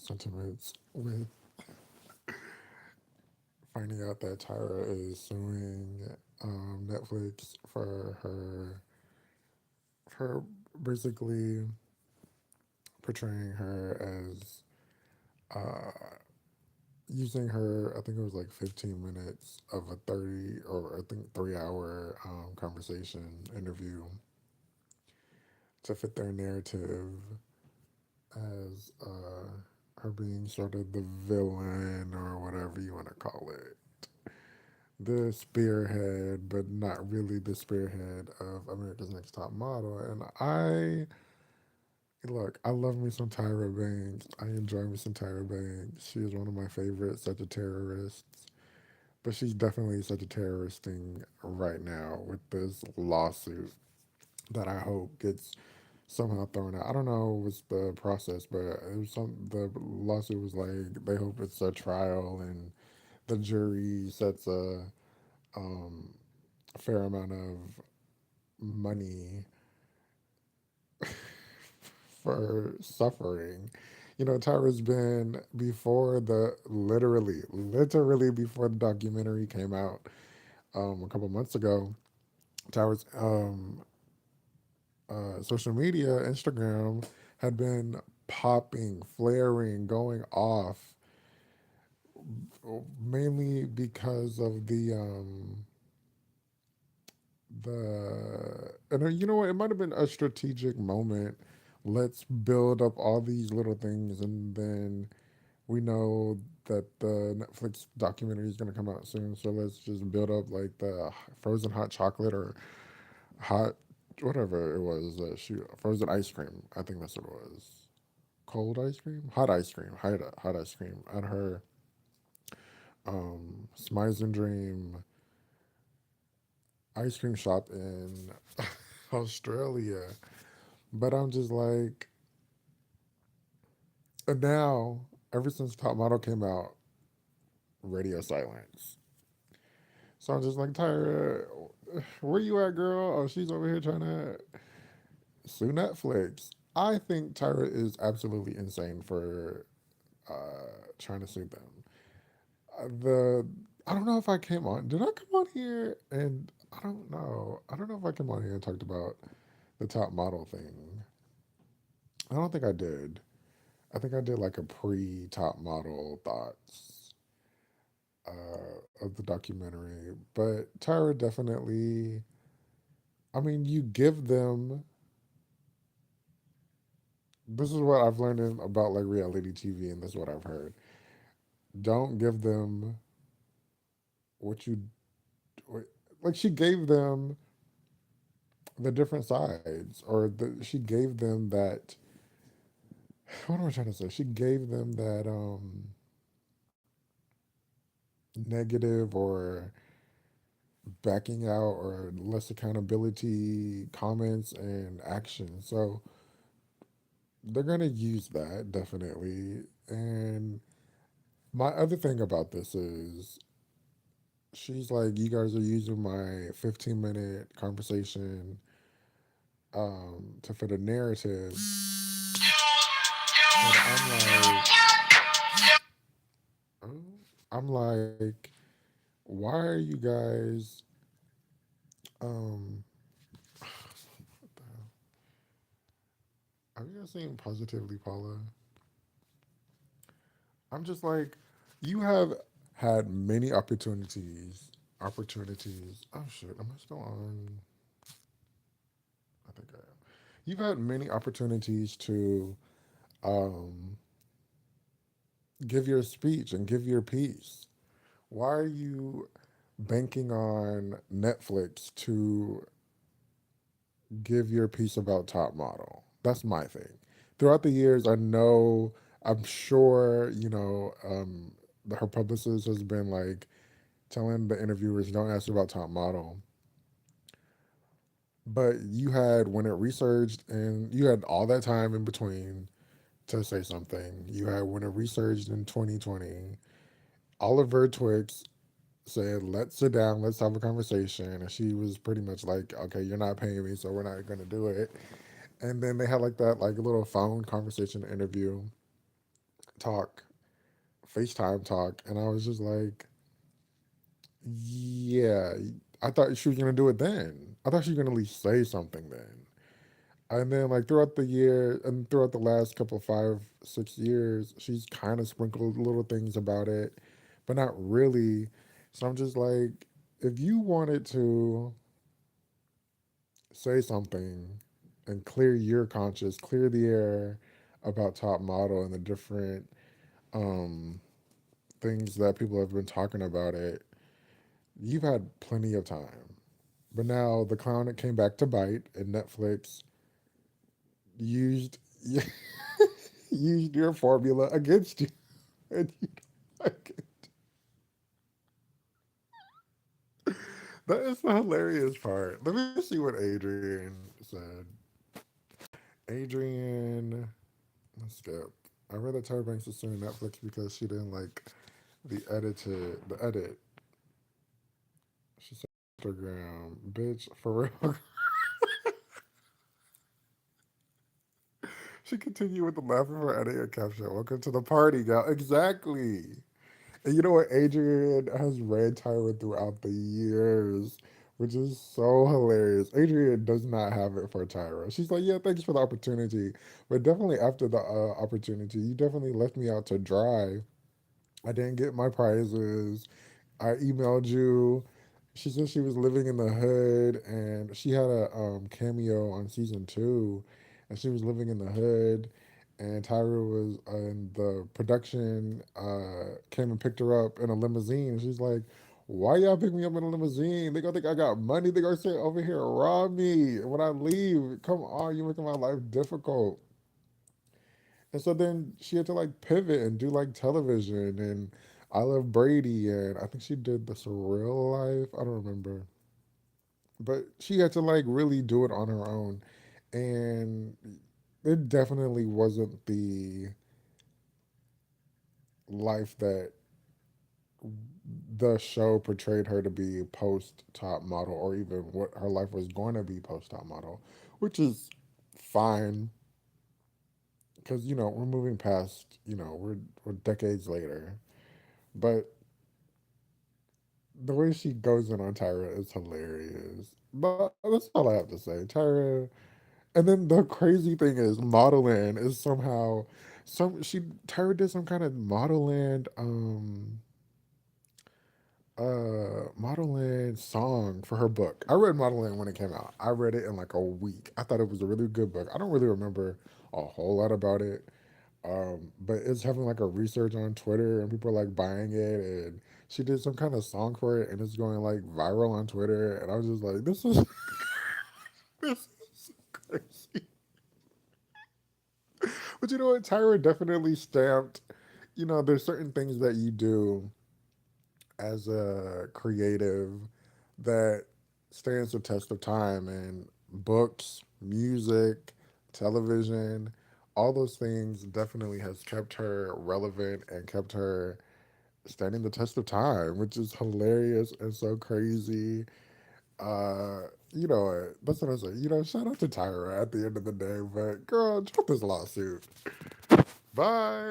sentiments with finding out that Tyra is suing Netflix for her basically portraying her as using her. I think it was like 15 minutes of a 30 or I think 3 hour conversation interview to fit their narrative as her being sort of the villain or whatever you want to call it, the spearhead, but not really the spearhead of America's Next Top Model. And I look, I love me some Tyra Banks. I enjoy me some Tyra Banks. She is one of my favorites such a terrorist. But she's definitely such a terrorist thing right now with this lawsuit that I hope gets somehow thrown out. I don't know what's the process, but it was the lawsuit was like they hope it's a trial and the jury sets a fair amount of money for suffering. You know, Tyra's been before the literally before the documentary came out a couple months ago. Tyra's social media, Instagram, had been popping, flaring, going off, mainly because of the and you know what, it might have been a strategic moment. Let's build up all these little things, and then we know that the Netflix documentary is going to come out soon, so let's just build up like the frozen hot chocolate or hot whatever it was, shoot, frozen ice cream. I think that's what it was. Cold ice cream, hot ice cream at her Smiles and Dream ice cream shop in Australia. But I'm just like, and now ever since Top Model came out, radio silence. So I'm just like, Tyra, where you at, girl? Oh, she's over here trying to sue Netflix. I think Tyra is absolutely insane for trying to sue them. The I don't know if I came on. Did I come on here? And I don't know. I don't know if I came on here and talked about the top model thing. I don't think I did. I think I did like a pre top model thoughts of the documentary. But Tyra definitely. I mean, you give them. This is what I've learned about like reality TV, and this is what I've heard. Don't give them what you what, like. She gave them the different sides, or she gave them that. What am I trying to say? She gave them that negative or backing out or less accountability comments and actions. So they're gonna use that definitely. And my other thing about this is she's like, you guys are using my 15-minute conversation to fit a narrative. And oh, I'm like, why are you guys um have you guys seen Positively Paula? I'm just like, you have had many opportunities. Oh shit, am I still on? I think I am. You've had many opportunities to um, give your speech and give your piece. Why are you banking on Netflix to give your piece about Top Model? That's my thing. Throughout the years, I know, I'm sure, her publicist has been like telling the interviewers, don't ask about Top Model. But you had, when it resurged, and you had all that time in between to say something. You had, when it resurged in 2020, Oliver Twix said, let's sit down, let's have a conversation. And she was pretty much like, okay, you're not paying me, so we're not going to do it. And then they had like that, like little phone conversation interview. talk, FaceTime talk, and I was just like, yeah, I thought she was gonna do it then. I thought she was gonna at least say something then. And then like throughout the year and throughout the last couple 5, 6 years, she's kind of sprinkled little things about it, but not really. So I'm just like, if you wanted to say something and clear your conscience, clear the air about Top Model and the different um, things that people have been talking about it, you've had plenty of time. But now the clown it came back to bite, and Netflix used used your formula against you, and you don't like it. That is the hilarious part. Let me see what Adrian said. Adrian, let's skip. I read that Tyra Banks is suing Netflix because she didn't like the edit. She said Instagram, bitch, for real. She continued with the laughing for editing a caption. Welcome to the party, gal. Exactly. And you know what? Adrian has read Tyra throughout the years, which is so hilarious. Adrian does not have it for Tyra. She's like, yeah, thanks for the opportunity. But definitely after the opportunity, you definitely left me out to dry. I didn't get my prizes. I emailed you. She said she was living in the hood and she had a cameo on season 2 and she was living in the hood and Tyra was in the production came and picked her up in a limousine. She's like, why y'all pick me up in a limousine? They gonna think I got money. They gonna say over here rob me when I leave. Come on, you're making my life difficult. And so then she had to like pivot and do like television and I Love Brady and I think she did The Surreal Life. I don't remember. But she had to like really do it on her own. And it definitely wasn't the life that the show portrayed her to be post top model or even what her life was going to be post top model, which is fine because we're moving past we're decades later. But the way she goes in on Tyra is hilarious. But that's all I have to say. Tyra, and then the crazy thing is, Modelland is somehow Tyra did some kind of Modelland song for her book. I read Modelland when it came out. I read it in like a week. I thought it was a really good book. I don't really remember a whole lot about it. But it's having like a research on Twitter and people are like buying it and she did some kind of song for it and it's going like viral on Twitter and I was just like, this is this is crazy. But you know what? Tyra definitely stamped, there's certain things that you do as a creative that stands the test of time and books, music, television, all those things definitely has kept her relevant and kept her standing the test of time, which is hilarious and so crazy. That's what I say. Shout out to Tyra at the end of the day, but girl, drop this lawsuit. Bye.